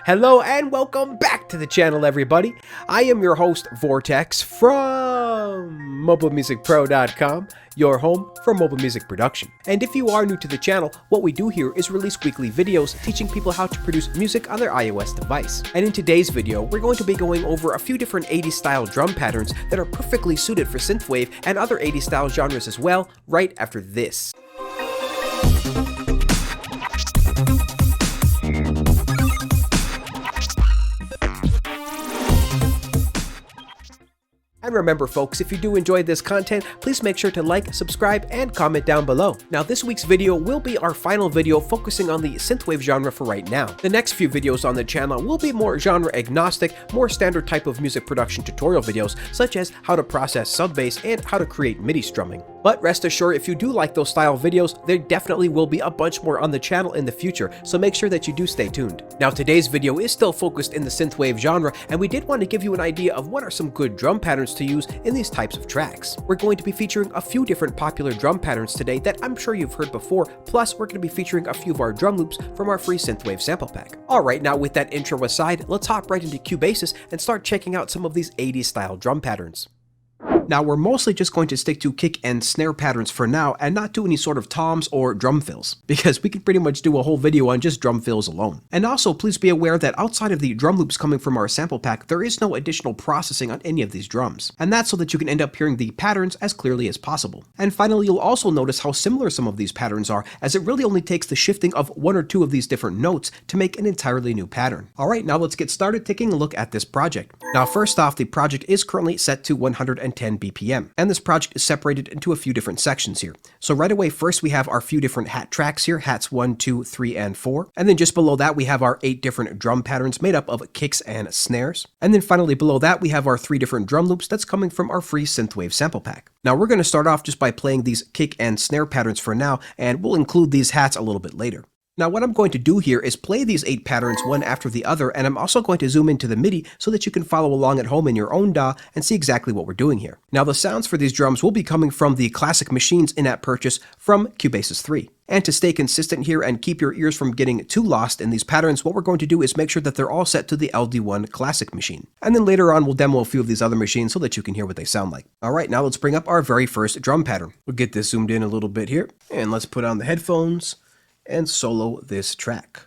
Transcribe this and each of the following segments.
Hello and welcome back to the channel, everybody. I am your host, Vortex, from MobileMusicPro.com, your home for mobile music production. And if you are new to the channel, what we do here is release weekly videos teaching people how to produce music on their iOS device. And in today's video, we're going to be going over a few different 80s style drum patterns that are perfectly suited for synthwave and other 80s style genres as well, right after this. And remember folks, if you do enjoy this content, please make sure to like, subscribe, and comment down below. Now this week's video will be our final video focusing on the synthwave genre for right now. The next few videos on the channel will be more genre agnostic, more standard type of music production tutorial videos, such as how to process sub-bass and how to create MIDI strumming. But rest assured, if you do like those style videos, there definitely will be a bunch more on the channel in the future, so make sure that you do stay tuned. Now today's video is still focused in the synthwave genre, and we did want to give you an idea of what are some good drum patterns to use in these types of tracks. We're going to be featuring a few different popular drum patterns today that I'm sure you've heard before, plus we're going to be featuring a few of our drum loops from our free Synthwave sample pack. Alright, now with that intro aside, let's hop right into Cubasis and start checking out some of these 80s style drum patterns. Now we're mostly just going to stick to kick and snare patterns for now and not do any sort of toms or drum fills, because we can pretty much do a whole video on just drum fills alone. And also please be aware that outside of the drum loops coming from our sample pack, there is no additional processing on any of these drums. And that's so that you can end up hearing the patterns as clearly as possible. And finally, you'll also notice how similar some of these patterns are, as it really only takes the shifting of one or two of these different notes to make an entirely new pattern. Alright, now let's get started taking a look at this project. Now first off, the project is currently set to 110 BPM, and this project is separated into a few different sections here. So right away, first we have our few different hat tracks here, hats 1, 2, 3, and 4. And then just below that, we have our 8 different drum patterns made up of kicks and snares. And then finally below that, we have our 3 different drum loops that's coming from our free Synthwave sample pack. Now we're going to start off just by playing these kick and snare patterns for now, and we'll include these hats a little bit later. Now what I'm going to do here is play these 8 patterns one after the other, and I'm also going to zoom into the MIDI so that you can follow along at home in your own DAW and see exactly what we're doing here. Now the sounds for these drums will be coming from the Classic Machines in-app purchase from Cubasis 3. And to stay consistent here and keep your ears from getting too lost in these patterns, what we're going to do is make sure that they're all set to the LD1 Classic machine. And then later on we'll demo a few of these other machines so that you can hear what they sound like. Alright, now let's bring up our very first drum pattern. We'll get this zoomed in a little bit here, and let's put on the headphones and solo this track.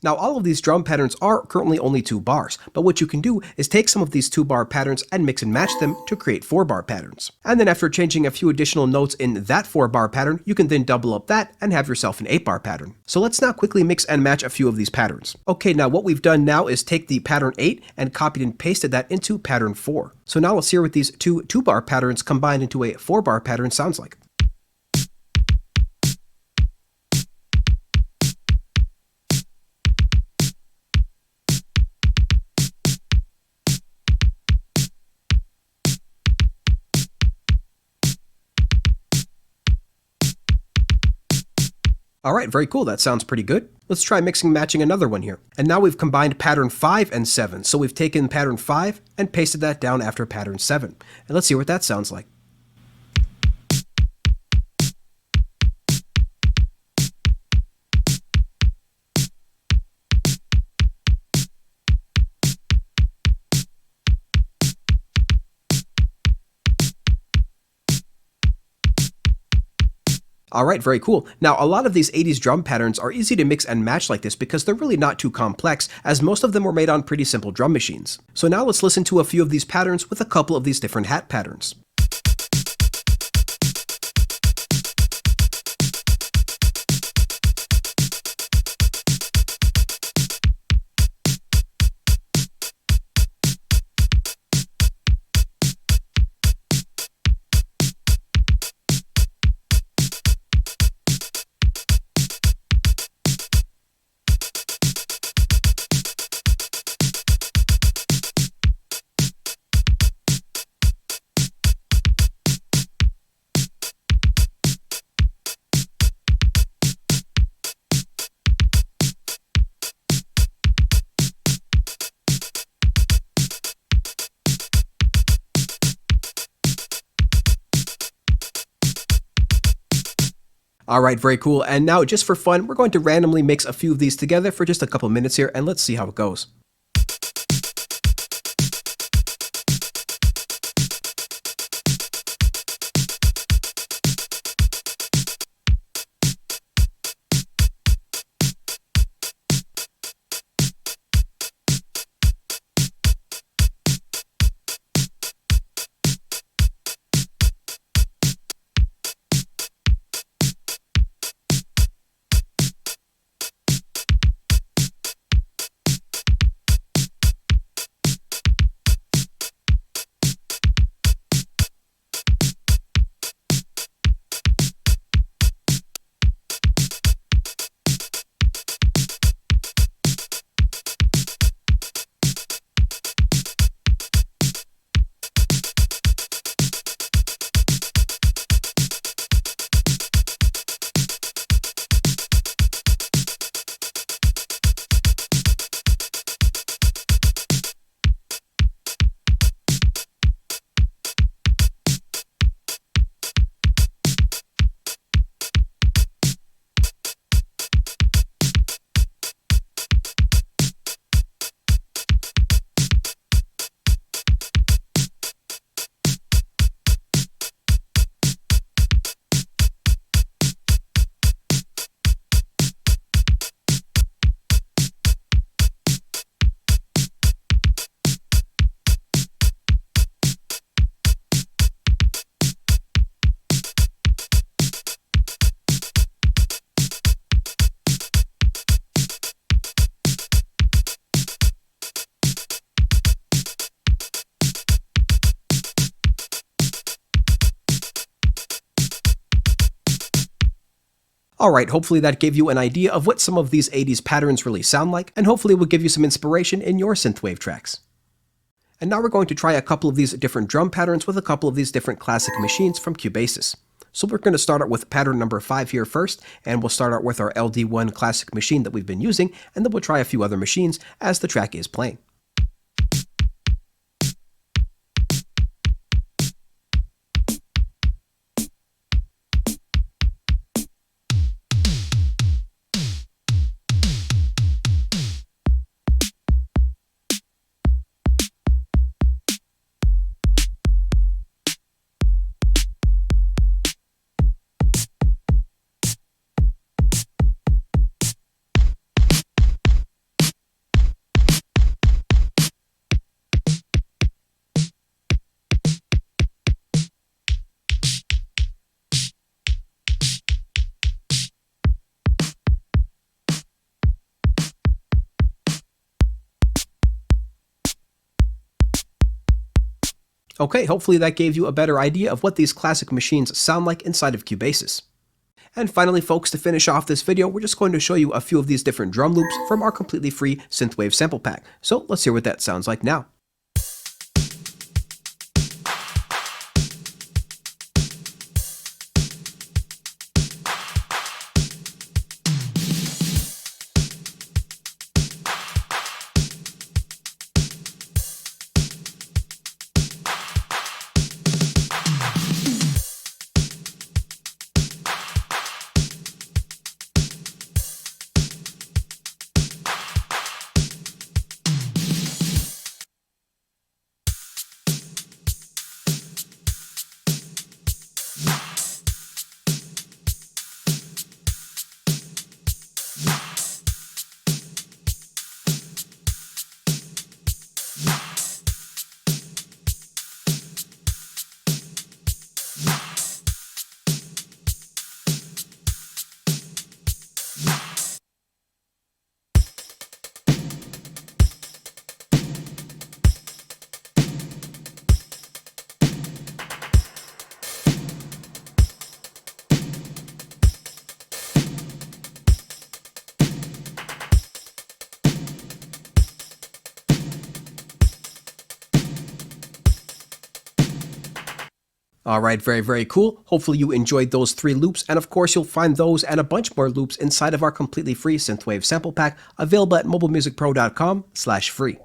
Now, all of these drum patterns are currently only 2 bars, but what you can do is take some of these 2-bar patterns and mix and match them to create 4-bar patterns. And then after changing a few additional notes in that 4-bar pattern, you can then double up that and have yourself an 8-bar pattern. So let's now quickly mix and match a few of these patterns. Okay, now what we've done now is take the pattern 8 and copied and pasted that into pattern 4. So now let's hear what these two 2-bar patterns combined into a 4-bar pattern sounds like. Alright, very cool, that sounds pretty good. Let's try mixing and matching another one here. And now we've combined pattern 5 and 7, so we've taken pattern 5 and pasted that down after pattern 7. And let's hear what that sounds like. Alright, very cool. Now, a lot of these 80s drum patterns are easy to mix and match like this because they're really not too complex, as most of them were made on pretty simple drum machines. So now let's listen to a few of these patterns with a couple of these different hat patterns. Alright, very cool. And now, just for fun, we're going to randomly mix a few of these together for just a couple minutes here, and let's see how it goes. Alright, hopefully that gave you an idea of what some of these 80s patterns really sound like, and hopefully will give you some inspiration in your synthwave tracks. And now we're going to try a couple of these different drum patterns with a couple of these different classic machines from Cubasis. So we're going to start out with pattern number 5 here first, and we'll start out with our LD1 classic machine that we've been using, and then we'll try a few other machines as the track is playing. Okay, hopefully that gave you a better idea of what these classic machines sound like inside of Cubasis. And finally, folks, to finish off this video, we're just going to show you a few of these different drum loops from our completely free Synthwave sample pack. So let's hear what that sounds like now. Alright, very cool. Hopefully you enjoyed those 3 loops, and of course you'll find those and a bunch more loops inside of our completely free Synthwave sample pack, available at MobileMusicPro.com/free.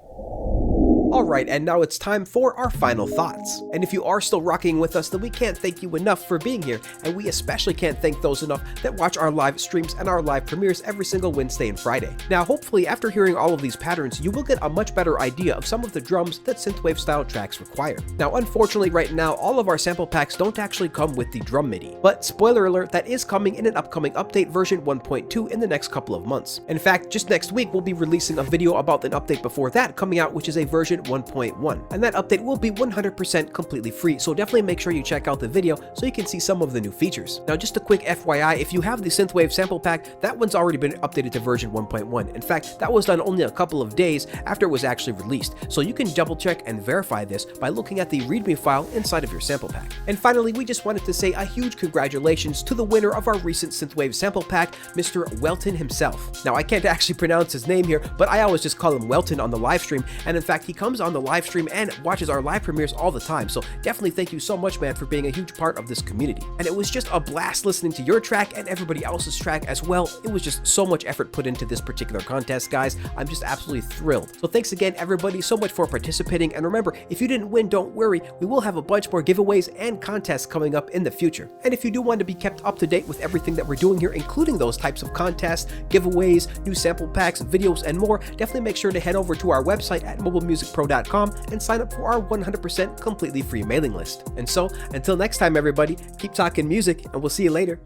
Alright, and now it's time for our final thoughts. And if you are still rocking with us, then we can't thank you enough for being here, and we especially can't thank those enough that watch our live streams and our live premieres every single Wednesday and Friday. Now, hopefully, after hearing all of these patterns, you will get a much better idea of some of the drums that Synthwave style tracks require. Now, unfortunately, right now, all of our sample packs don't actually come with the drum MIDI, but spoiler alert, that is coming in an upcoming update version 1.2 in the next couple of months. In fact, just next week, we'll be releasing a video about an update before that coming out, which is a version 1.1, and that update will be 100% completely free, so definitely make sure you check out the video so you can see some of the new features. Now, just a quick FYI, if you have the Synthwave sample pack, that one's already been updated to version 1.1. In fact, that was done only a couple of days after it was actually released, so you can double check and verify this by looking at the README file inside of your sample pack. And finally, we just wanted to say a huge congratulations to the winner of our recent Synthwave sample pack, Mr. Welton himself. Now, I can't actually pronounce his name here, but I always just call him Welton on the live stream, and in fact, he comes on the live stream and watches our live premieres all the time, so definitely thank you so much, man, for being a huge part of this community. And it was just a blast listening to your track and everybody else's track as well. It was just so much effort put into this particular contest, guys. I'm just absolutely thrilled. So thanks again, everybody, so much for participating, and remember, if you didn't win, don't worry, we will have a bunch more giveaways and contests coming up in the future. And if you do want to be kept up to date with everything that we're doing here, including those types of contests, giveaways, new sample packs, videos, and more, definitely make sure to head over to our website at MobileMusicPro.com and sign up for our 100% completely free mailing list. And so, until next time, everybody, keep talking music, and we'll see you later.